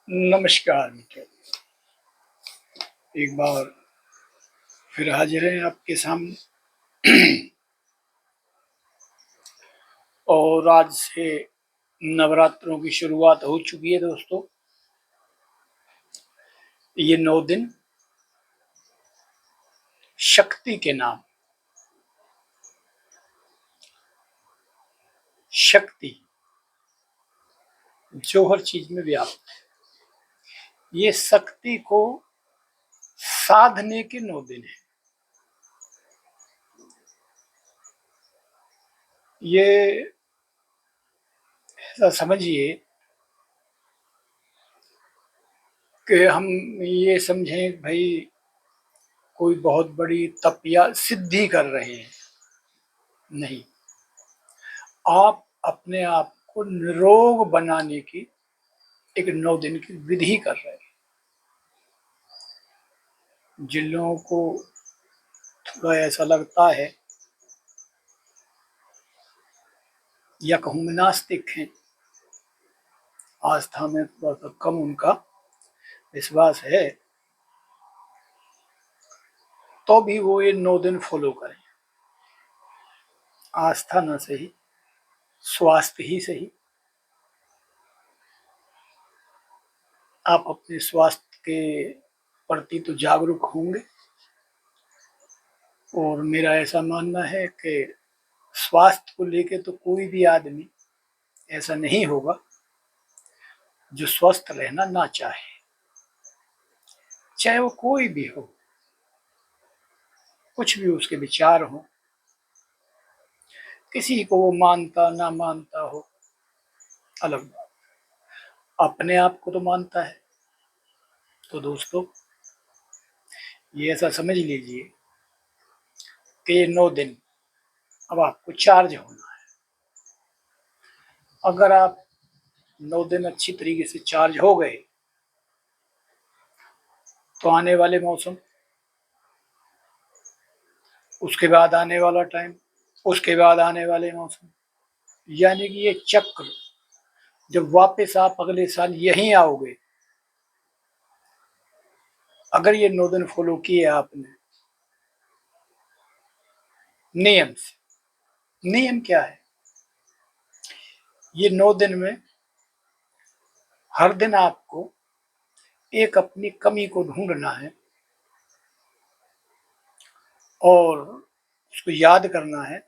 नमस्कार मित्रों, एक बार फिर हाजिर हैं आपके सामने। और आज से नवरात्रों की शुरुआत हो चुकी है दोस्तों। ये 9 दिन शक्ति के नाम, शक्ति जो हर चीज में व्याप्त है, ये शक्ति को साधने के 9 दिन है। ये ऐसा समझिए कि हम ये समझें भाई कोई बहुत बड़ी तप या सिद्धि कर रहे हैं, नहीं। आप अपने आप को निरोग बनाने की एक 9 दिन की विधि कर रहे हैं। जिन लोगों को थोड़ा ऐसा लगता है या कहूँ मैं नास्तिक हैं, आस्था में थोड़ा सा कम उनका विश्वास है, तो भी वो ये 9 दिन फॉलो करें। आस्था न सही, स्वास्थ्य ही सही। आप अपने स्वास्थ्य के प्रति तो जागरूक होंगे, और मेरा ऐसा मानना है कि स्वास्थ्य को लेके तो कोई भी आदमी ऐसा नहीं होगा जो स्वस्थ रहना ना चाहे, चाहे वो कोई भी हो, कुछ भी उसके विचार हो, किसी को वो मानता ना मानता हो, अलग बात। अपने आप को तो मानता है। तो दोस्तों, ये ऐसा समझ लीजिए कि ये 9 दिन अब आपको चार्ज होना है। अगर आप 9 दिन अच्छी तरीके से चार्ज हो गए, तो आने वाले मौसम, उसके बाद आने वाला टाइम, उसके बाद आने वाले मौसम, यानी कि ये चक्र जब वापस आप अगले साल यहीं आओगे, अगर ये 9 दिन फॉलो किए आपने नियम से। नियम क्या है? ये 9 दिन में हर दिन आपको एक अपनी कमी को ढूंढना है और उसको याद करना है।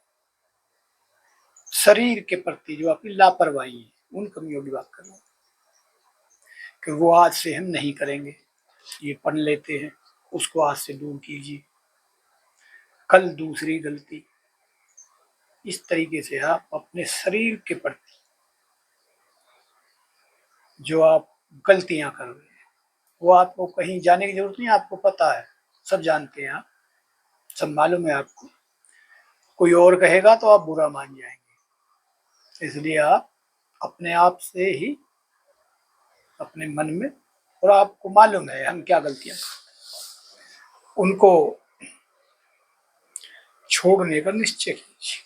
शरीर के प्रति जो आपकी लापरवाही है, उन कमियों की बात कर रहा हूँ कि वो आज से हम नहीं करेंगे। ये पढ़ लेते हैं, उसको आज से दूर कीजिए। कल दूसरी गलती। इस तरीके से आप अपने शरीर के प्रति जो आप गलतियां कर रहे हैं, वो आपको कहीं जाने की जरूरत नहीं, आपको पता है, सब जानते हैं आप, सब मालूम है आपको। कोई और कहेगा तो आप बुरा मान जाएंगे। इसलिए आप अपने आप से ही, अपने मन में, और आपको मालूम है हम क्या गलतियां करते हैं, उनको छोड़ने का निश्चय कीजिए।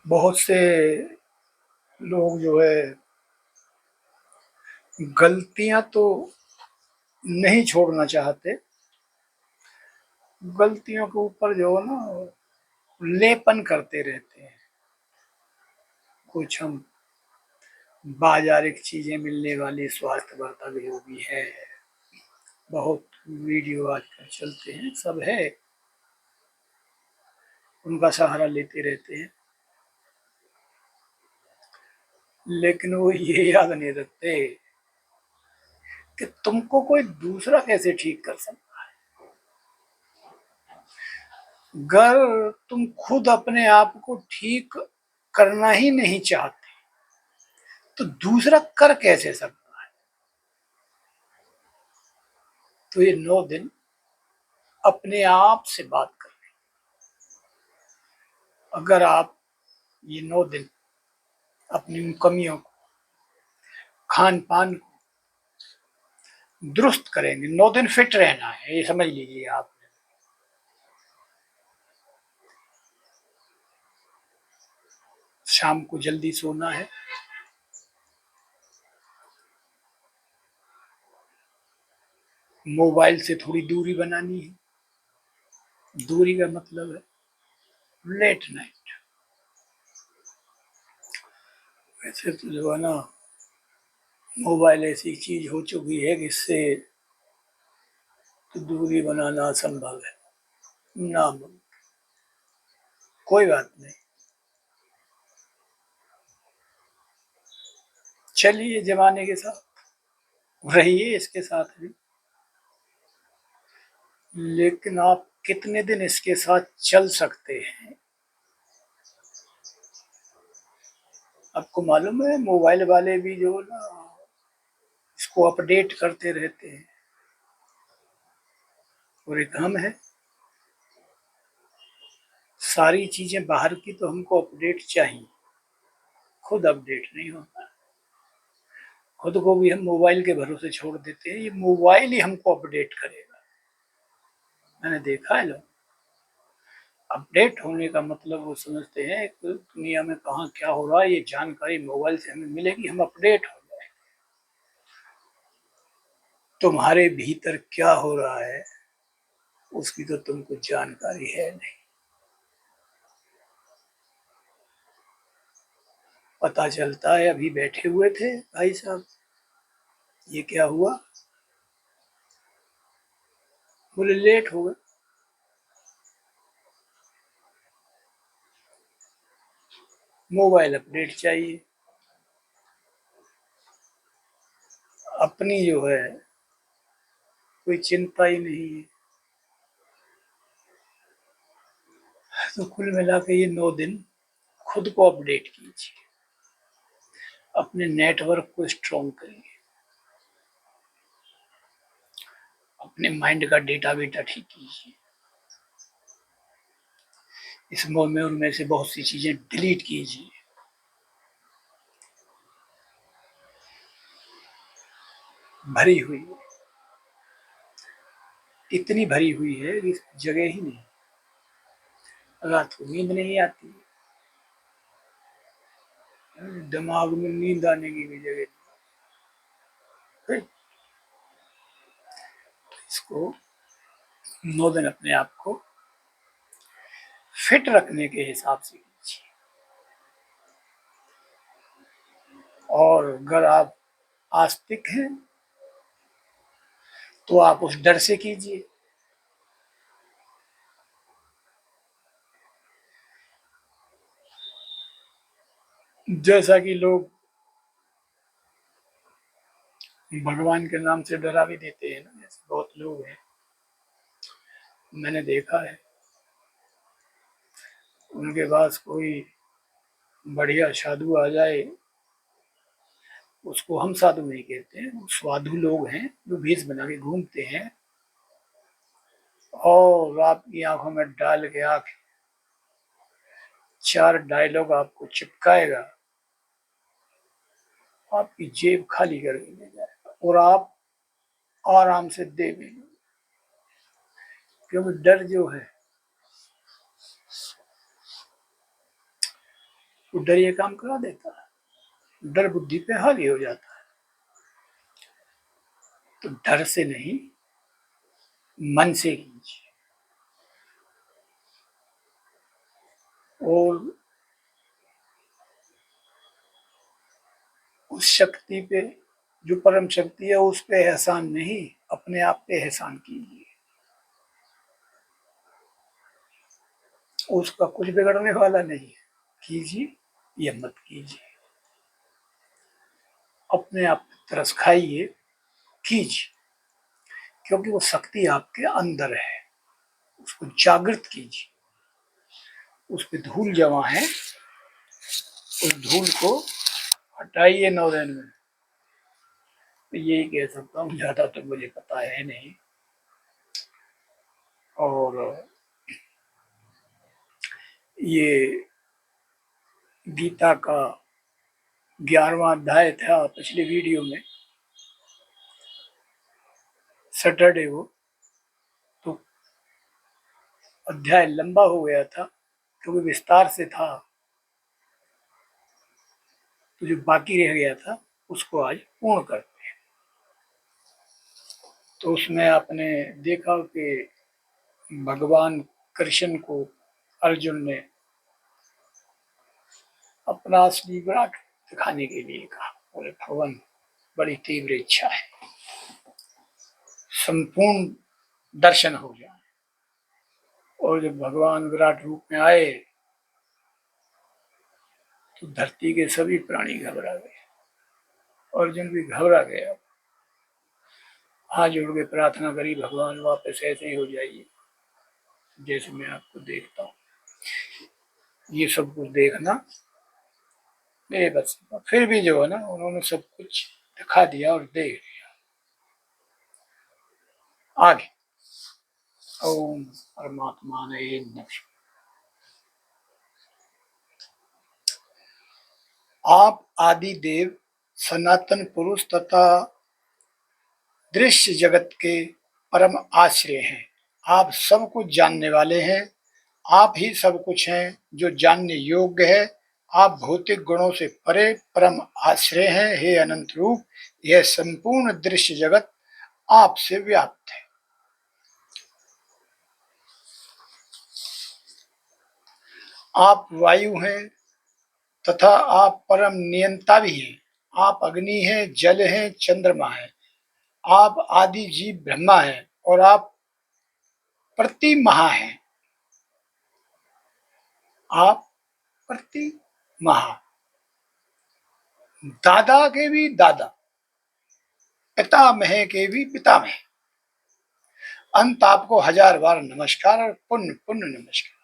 बहुत से लोग जो है गलतियां तो नहीं छोड़ना चाहते, गलतियों के ऊपर जो है ना लेपन करते रहते हैं। कुछ हम बाजारिक चीजें मिलने वाली स्वास्थ्यवर्धक जो भी है, बहुत वीडियो आजकल चलते हैं, सब है, उनका सहारा लेते रहते हैं, लेकिन वो ये याद नहीं रखते कि तुमको कोई दूसरा कैसे ठीक कर सकता है। अगर तुम खुद अपने आप को ठीक करना ही नहीं चाहते, तो दूसरा कर कैसे सकता है? तो ये 9 दिन अपने आप से बात कर रहे। अगर आप ये 9 दिन अपनी उन कमियों को, खान पान को दुरुस्त करेंगे, 9 दिन फिट रहना है, ये समझ लीजिए आप। शाम को जल्दी सोना है, मोबाइल से थोड़ी दूरी बनानी है। दूरी का मतलब है लेट नाइट। वैसे तो जो है ना, मोबाइल ऐसी चीज हो चुकी है कि इससे तो दूरी बनाना असंभव है, नामुमकिन। कोई बात नहीं, चलिए जमाने के साथ, रहिए इसके साथ भी, लेकिन आप कितने दिन इसके साथ चल सकते हैं? आपको मालूम है मोबाइल वाले भी जो ना इसको अपडेट करते रहते हैं, और एक हम है, सारी चीजें बाहर की तो हमको अपडेट चाहिए, खुद अपडेट नहीं होता। खुद को भी हम मोबाइल के भरोसे छोड़ देते हैं, ये मोबाइल ही हमको अपडेट करेगा। मैंने देखा है लोग अपडेट होने का मतलब वो समझते हैं कि दुनिया में कहाँ क्या हो रहा है ये जानकारी मोबाइल से हमें मिलेगी, हम अपडेट हो जाए। तुम्हारे भीतर क्या हो रहा है उसकी तो तुमको जानकारी है नहीं। पता चलता है अभी बैठे हुए थे भाई साहब, ये क्या हुआ, बोले लेट हो गए। मोबाइल अपडेट चाहिए, अपनी जो है कोई चिंता ही नहीं है। तो कुल मिला के ये 9 दिन खुद को अपडेट कीजिए, अपने नेटवर्क को स्ट्रॉन्ग करिए, अपने माइंड का डेटा बेटा ठीक कीजिए, इस मोमेंट में से बहुत सी चीजें डिलीट कीजिए। भरी हुई है, इतनी भरी हुई है कि जगह ही नहीं, रात को नींद नहीं आती, दिमाग में नींद आने की भी जगह नहीं। इसको 9 दिन अपने आप को फिट रखने के हिसाब से कीजिए, और अगर आप आस्तिक हैं तो आप उस डर से कीजिए। जैसा कि लोग भगवान के नाम से डरा भी देते हैं ना, ऐसे बहुत लोग हैं, मैंने देखा है। उनके पास कोई बढ़िया साधु आ जाए, उसको हम साधु नहीं कहते हैं, वो साधु लोग हैं जो भेष बना के घूमते हैं और आपकी आंखों में डाल के आके 4 डायलॉग आपको चिपकाएगा, आपकी जेब खाली करके ले जाएगा और आप आराम से दे भी, क्योंकि डर जो है वो डर ये काम करा देता है, डर बुद्धि पे हावी हो जाता है। तो डर से नहीं, मन से कीजिए, और उस शक्ति पे, जो परम शक्ति है उस पे एहसान नहीं, अपने आप पे एहसान कीजिए। उसका कुछ बिगड़ने वाला नहीं है, कीजिए या मत कीजिए, अपने आप पे तरस खाइए, कीजिए, क्योंकि वो शक्ति आपके अंदर है, उसको जागृत कीजिए। उस पे धूल जमा है, उस धूल को हटाइए 9 दिन में। यही कह सकता हूँ, ज्यादा तो मुझे पता है नहीं। और ये गीता का 11वां अध्याय था पिछले वीडियो में, सैटरडे को, तो अध्याय लंबा हो गया था क्योंकि विस्तार से था, तो जो बाकी रह गया था उसको आज पूर्ण करते हैं। तो उसमें आपने देखा कि भगवान कृष्ण को अर्जुन ने अपना असली विराट दिखाने के लिए कहा, बोले भगवान बड़ी तीव्र इच्छा है संपूर्ण दर्शन हो जाए। और जब भगवान विराट रूप में आए तो धरती के सभी प्राणी घबरा गए, अर्जुन भी घबरा गया, हाथ जोड़ के प्रार्थना करी, भगवान वापस ऐसे ही हो जाइए जैसे मैं आपको देखता हूँ, ये सब कुछ देखना मेरे बस। फिर भी जो है ना उन्होंने सब कुछ दिखा दिया और देख लिया। आगे ओम परमात्मा ने आप आदि देव सनातन पुरुष तथा दृश्य जगत के परम आश्रय हैं। आप सब कुछ जानने वाले हैं, आप ही सब कुछ हैं जो जानने योग्य है। आप भौतिक गुणों से परे परम आश्रय हैं। हे अनंत रूप, यह संपूर्ण दृश्य जगत आपसे व्याप्त है। आप वायु हैं तथा आप परम नियंता भी हैं। आप अग्नि हैं, जल हैं, चंद्रमा हैं। आप आदि जीव ब्रह्मा हैं और आप प्रति महा हैं। आप प्रति महा, दादा के भी दादा, पितामह के भी पितामह। अंत आपको 1000 बार नमस्कार और पुण्य पुण्य नमस्कार।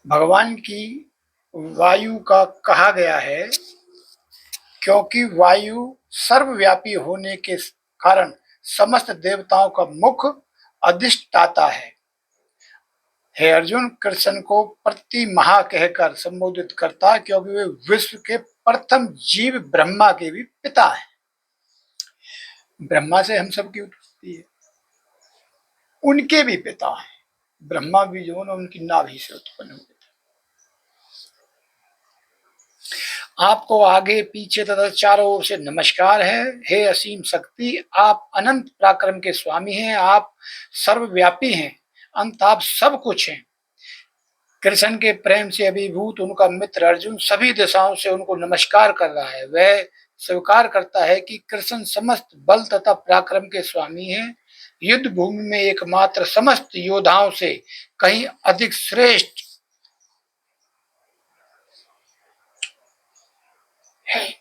भगवान की वायु का कहा गया है क्योंकि वायु सर्वव्यापी होने के कारण समस्त देवताओं का मुख अधिष्ठाता है। हे अर्जुन, कृष्ण को प्रति महा कहकर संबोधित करता है क्योंकि वे विश्व के प्रथम जीव ब्रह्मा के भी पिता हैं। ब्रह्मा से हम सबकी उत्पत्ति है, उनके भी पिता हैं। ब्रह्मा भी जो है उनकी नाभि से उत्पन्न हुए थे। आपको आगे पीछे तथा चारों ओर से नमस्कार है। हे असीम शक्ति, आप अनंत पराक्रम के स्वामी हैं, आप सर्वव्यापी हैं, अंत आप सब कुछ हैं। कृष्ण के प्रेम से अभिभूत उनका मित्र अर्जुन सभी दिशाओं से उनको नमस्कार कर रहा है। वह स्वीकार करता है कि कृष्ण समस्त बल तथा पराक्रम के स्वामी हैं, युद्ध भूमि में एकमात्र, समस्त योद्धाओं से कहीं अधिक श्रेष्ठ है।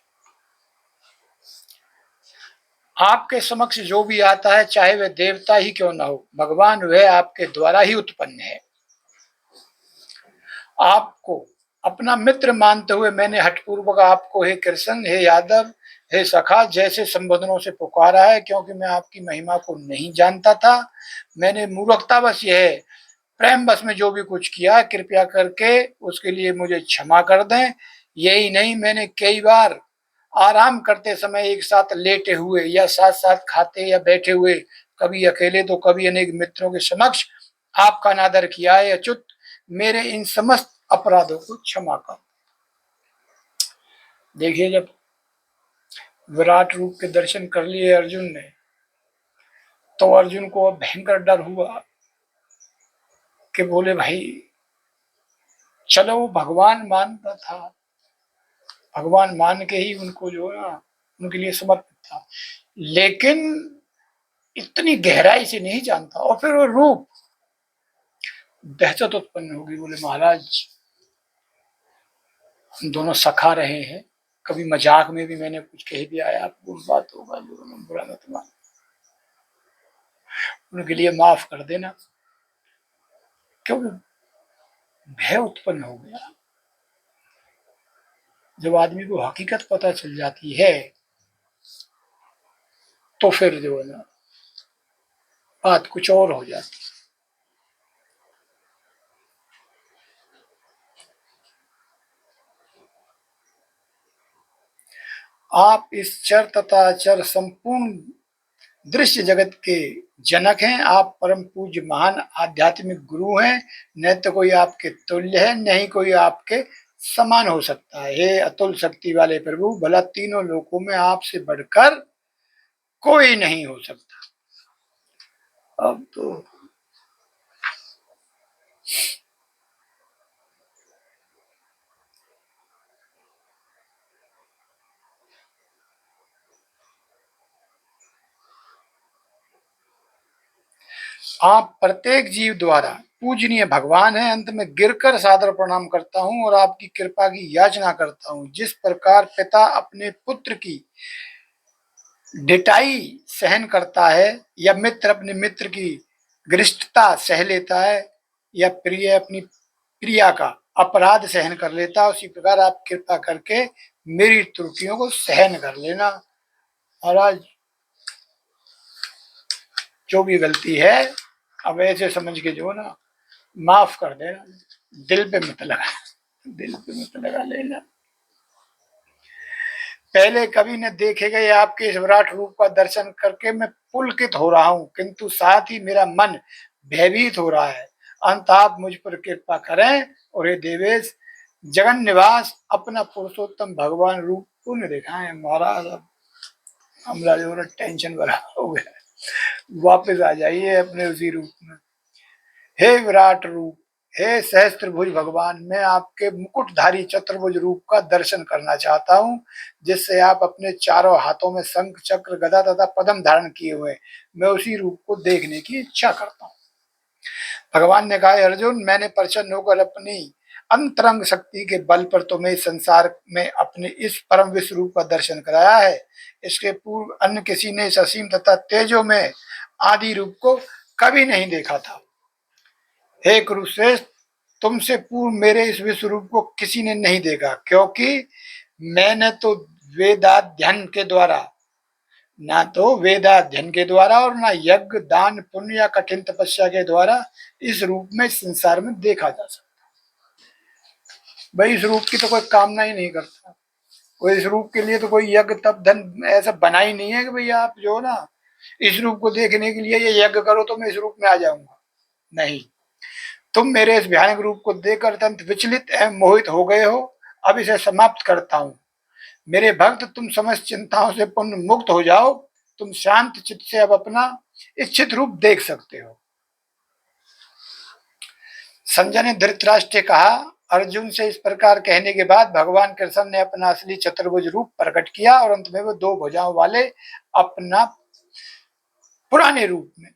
आपके समक्ष जो भी आता है, चाहे वह देवता ही क्यों न हो, भगवान वह आपके द्वारा ही उत्पन्न है। आपको अपना मित्र मानते हुए मैंने हठपूर्वक आपको हे कृष्ण, हे यादव, हे सखा जैसे संबोधनों से पुकारा है, क्योंकि मैं आपकी महिमा को नहीं जानता था। मैंने मूर्खतावश यह प्रेम बस में जो भी कुछ किया, कृपया करके उसके लिए मुझे क्षमा कर दें। यही नहीं, मैंने कई बार आराम करते समय एक साथ लेटे हुए या साथ साथ खाते या बैठे हुए, कभी अकेले तो कभी अनेक मित्रों के समक्ष आपका अनादर किया है। अच्युत, मेरे इन समस्त अपराधों को क्षमा कर। देखिए, जब विराट रूप के दर्शन कर लिए अर्जुन ने, तो अर्जुन को भयंकर डर हुआ कि बोले भाई चलो, भगवान मानता था, भगवान मान के ही उनको जो है ना उनके लिए समर्पित था, लेकिन इतनी गहराई से नहीं जानता। और फिर वो रूप, दहशत उत्पन्न होगी। बोले महाराज, हम दोनों सखा रहे हैं, कभी मजाक में भी मैंने कुछ कह दिया है आपको, बात होगा जो बुरा मत मान, उनके लिए माफ कर देना। क्योंकि भय उत्पन्न हो गया। जब आदमी को हकीकत पता चल जाती है तो फिर जो है ना बात कुछ और हो जाती है। आप इस चर तथा अचर संपूर्ण दृश्य जगत के जनक हैं। आप परम पूज्य महान आध्यात्मिक गुरु हैं। न तो कोई आपके तुल्य है, न ही कोई आपके समान हो सकता है। हे अतुल शक्ति वाले प्रभु, भला तीनों लोकों में आपसे बढ़कर कोई नहीं हो सकता। अब तो आप प्रत्येक जीव द्वारा पूजनीय भगवान है। अंत में गिरकर सादर प्रणाम करता हूँ और आपकी कृपा की याचना करता हूँ। जिस प्रकार पिता अपने पुत्र की डिटाई सहन करता है, या मित्र अपने मित्र की घृष्टता सह लेता है, या प्रिय अपनी प्रिया का अपराध सहन कर लेता है, उसी प्रकार आप कृपा करके मेरी त्रुटियों को सहन कर लेना। महाराज, जो भी गलती है अब ऐसे समझ के जो ना माफ कर देना, दिल पे मत लगा, दिल पे मत लगा लेना। पहले कभी न देखे गए आपके इस विराट रूप का दर्शन करके मैं पुलकित हो रहा हूँ, किंतु साथ ही मेरा मन भयभीत हो रहा है। अंत आप मुझ पर कृपा करें और हे देवेश जगन निवास अपना पुरुषोत्तम भगवान रूप पुण्य दिखाएं। महाराज, अब हमारा जो टेंशन भरा हो गया, वापस आ जाइए अपने उसी रूप में। हे विराट रूप, हे सहस्त्रभुज भगवान, मैं आपके मुकुटधारी चतुर्भुज रूप का दर्शन करना चाहता हूँ, जिससे आप अपने चारों हाथों में शंख चक्र गदा तथा पद्म धारण किए हुए, मैं उसी रूप को देखने की इच्छा करता हूँ। भगवान ने कहा, अर्जुन, मैंने प्रसन्न होकर अपनी अंतरंग शक्ति के बल पर तुम्हें संसार में अपने इस परम विश्व रूप का दर्शन कराया है। इसके पूर्व अन्य किसी ने इस असीम तथा तेजो में आदि रूप को कभी नहीं देखा था। हे कुरुश्रेष्ठ, तुमसे पूर्व मेरे इस विश्व रूप को किसी ने नहीं देखा, क्योंकि मैंने तो वेदाध्ययन के द्वारा, ना तो वेदाध्ययन के द्वारा और ना यज्ञ दान पुण्य या कठिन तपस्या के द्वारा इस रूप में संसार में देखा जा सकता। भाई, इस रूप की तो कोई कामना ही नहीं करता, कोई इस रूप के लिए तो कोई यज्ञ तप धन ऐसा बना ही नहीं है कि भैया आप जो ना इस रूप को देखने के लिए ये यज्ञ करो तो मैं इस रूप में आ जाऊंगा। नहीं, तुम मेरे इस भयानक रूप को देखकर अत्यंत विचलित एवं मोहित हो गए हो। अब इसे समाप्त करता हूँ। मेरे भक्त, तुम समस्त चिंताओं से पूर्ण मुक्त हो जाओ। तुम शांत चित्त से अब अपना इच्छित रूप देख सकते हो। संजय ने धृतराष्ट्र से कहा। अर्जुन से इस प्रकार कहने के बाद भगवान कृष्ण ने अपना असली चतुर्भुज रूप प्रकट किया और अंत में वो दो भुजाओं वाले अपना पुराने रूप में,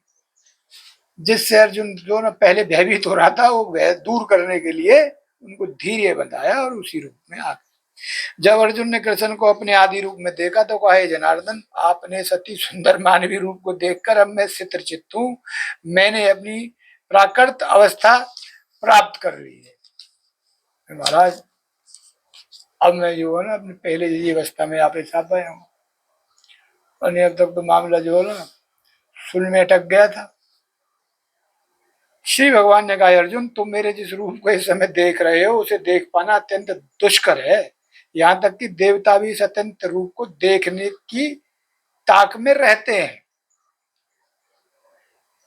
जिससे अर्जुन जो ना पहले भयभीत हो रहा था, वो भय दूर करने के लिए उनको धीरे बताया और उसी रूप में आ गए। जब अर्जुन ने कृष्ण को अपने आदि रूप में देखा तो कहा, जनार्दन, आपने सती सुंदर मानवीय रूप को देखकर अब मैं चित्त हूँ। मैंने अपनी प्राकृत अवस्था प्राप्त कर ली है। महाराज, अब मैं जो है ना अपनी पहले जैसी अवस्था में आप आ पाया हूँ, और अब तक तो मामला जो है ना सुन में अटक गया था। श्री भगवान ने कहा, अर्जुन, तुम मेरे जिस रूप को इस समय देख रहे हो उसे देख पाना अत्यंत दुष्कर है। यहाँ तक कि देवता भी इस अत्यंत रूप को देखने की ताक में रहते हैं।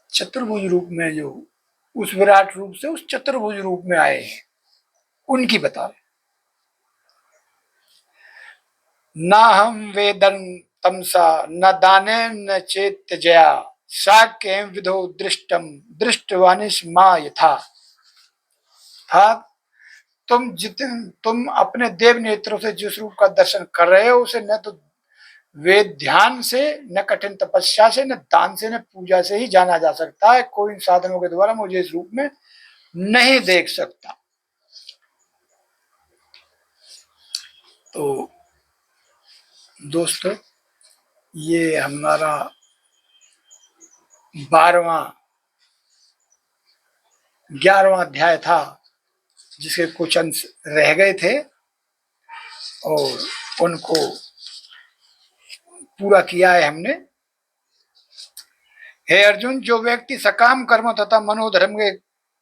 चतुर्भुज रूप में जो उस विराट रूप से उस चतुर्भुज रूप में आए हैं, उनकी बता रहे। न हम वेदन तमसा न दाने न चेत जया साक्य विधो दृष्टम दृष्टवानिश माँ यथा। था तुम अपने देव नेत्रों से जिस रूप का दर्शन कर रहे हो उसे न तो वेद ध्यान से, न कठिन तपस्या से, न दान से, न पूजा से ही जाना जा सकता है। कोई इन साधनों के द्वारा मुझे इस रूप में नहीं देख सकता। तो दोस्तों, ये हमारा 11वां अध्याय था, जिसके कुछ अंश रह गए थे और उनको पूरा किया है हमने। हे अर्जुन, जो व्यक्ति सकाम कर्म तथा मनोधर्म के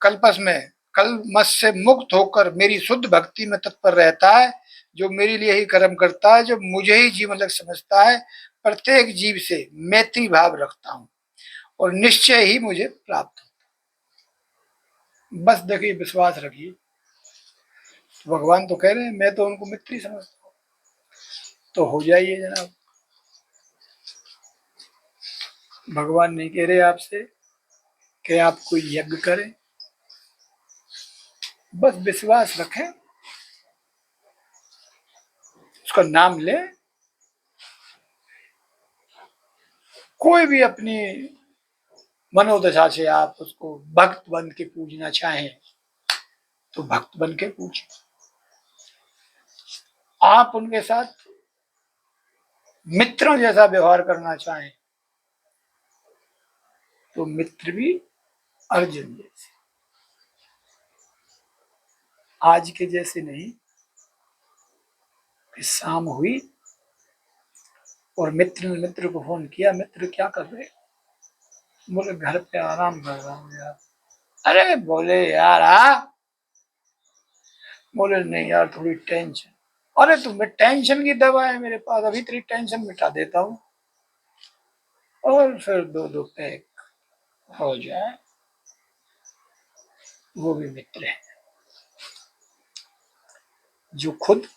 कल्पस में कलमश से मुक्त होकर मेरी शुद्ध भक्ति में तत्पर रहता है, जो मेरे लिए ही कर्म करता है, जो मुझे ही जीवन लक्ष्य समझता है, प्रत्येक जीव से मैत्री भाव रखता हूँ और निश्चय ही मुझे प्राप्त होता। बस देखिए, विश्वास रखिए, तो भगवान तो कह रहे हैं मैं तो उनको मित्र ही समझता हूँ, तो हो जाइए जनाब। भगवान नहीं कह रहे आपसे कि आप कोई यज्ञ करें, बस विश्वास रखें, उसका नाम ले, कोई भी अपनी मनोदशा से आप उसको भक्त बन के पूजना चाहें तो भक्त बन के पूछें। आप उनके साथ मित्रों जैसा व्यवहार करना चाहें तो मित्र भी अर्जुन जैसे, आज के जैसे नहीं कि शाम हुई और मित्र ने मित्र को फोन किया, मित्र क्या कर रहे? बोले घर पे आराम कर रहा हूँ यार। अरे बोले यार बोले नहीं यार थोड़ी टेंशन। अरे तुम्हें टेंशन की दवा है मेरे पास, अभी तेरी टेंशन मिटा देता हूँ। और फिर दो दो पैक हो जाए, वो भी मित्र है जो खुद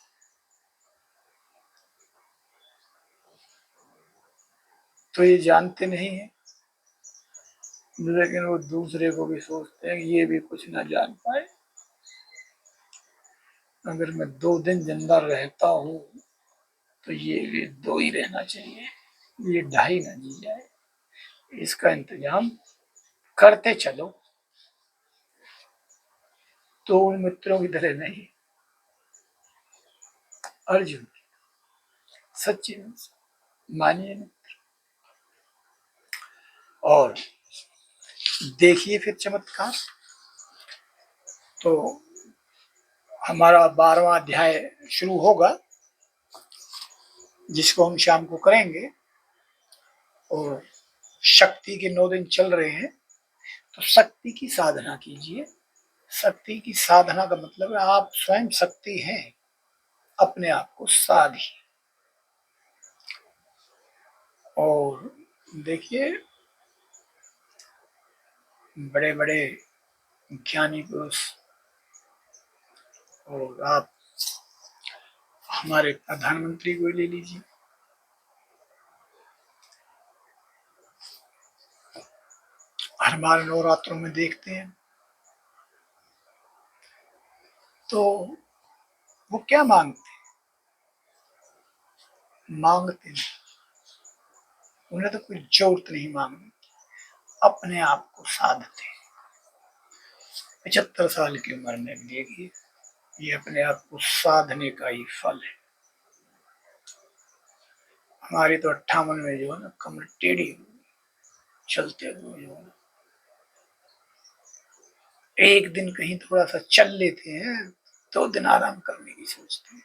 तो ये जानते नहीं है, लेकिन वो दूसरे को भी सोचते हैं ये भी कुछ ना जान पाए। अगर मैं 2 दिन जिंदा रहता हूँ तो ये भी 2 ही रहना चाहिए, ये 2.5 ना जी जाए, इसका इंतजाम करते चलो। तो उन मित्रों की तरह नहीं, अर्जुन सच्चे मानिए मित्र। और देखिए फिर चमत्कार, तो हमारा 12वां अध्याय शुरू होगा जिसको हम शाम को करेंगे। और शक्ति के 9 दिन चल रहे हैं, तो शक्ति की साधना कीजिए। शक्ति की साधना का मतलब है आप स्वयं शक्ति हैं, अपने आप को साधिए। और देखिए बड़े बड़े ज्ञानी पुरुष, और आप हमारे प्रधानमंत्री को ले लीजिए, हमारे नवरात्रों में देखते हैं तो वो क्या मांगते नहीं, उन्हें तो कोई जरूरत नहीं मांगनी, अपने आप को साधते। 75 साल की उम्र में भी देखिए, ये अपने आप को साधने का ही फल है। हमारी तो 58 में जो है ना कमर टेढ़ी चलते हुए जो है, एक दिन कहीं थोड़ा सा चल लेते हैं, 2 दिन आराम करने की सोचते हैं।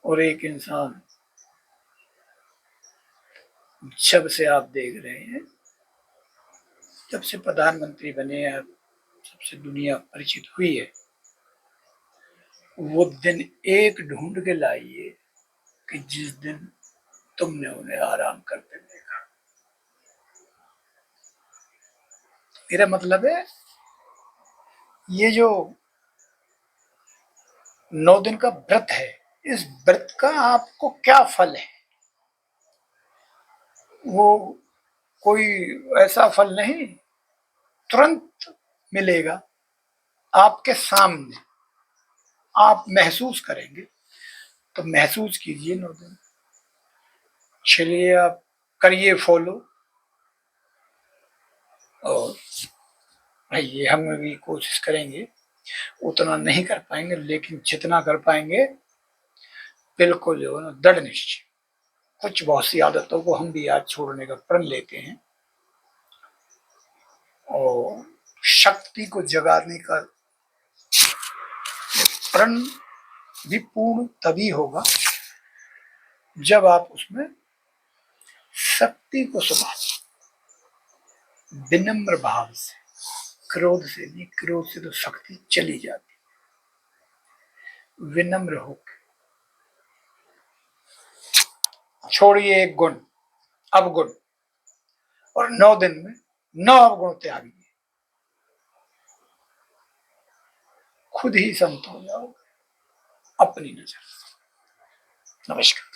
और एक इंसान जब से आप देख रहे हैं, जब से प्रधानमंत्री बने हैं, सबसे दुनिया परिचित हुई है, वो दिन एक ढूंढ के लाइए कि जिस दिन तुमने उन्हें आराम करते देखा। मेरा मतलब है ये जो 9 दिन का व्रत है, इस व्रत का आपको क्या फल है? वो कोई ऐसा फल नहीं तुरंत मिलेगा, आपके सामने आप महसूस करेंगे। तो महसूस कीजिए 9 दिन, चलिए आप करिए फॉलो। और भाई हम भी कोशिश करेंगे, उतना नहीं कर पाएंगे लेकिन जितना कर पाएंगे बिल्कुल जो है ना दृढ़ निश्चय। कुछ बहुत सी आदतों को हम भी आज छोड़ने का प्रण लेते हैं, और शक्ति को जगाने का प्रण भी पूर्ण तभी होगा जब आप उसमें शक्ति को संभालें, विनम्र भाव से, क्रोध से नहीं, क्रोध से तो शक्ति चली जाती, विनम्र होकर छोड़िए एक गुण अवगुण, और 9 दिन में 9 अवगुण त्यागिए। खुद ही संत हो जाओगे अपनी नजर। नमस्कार।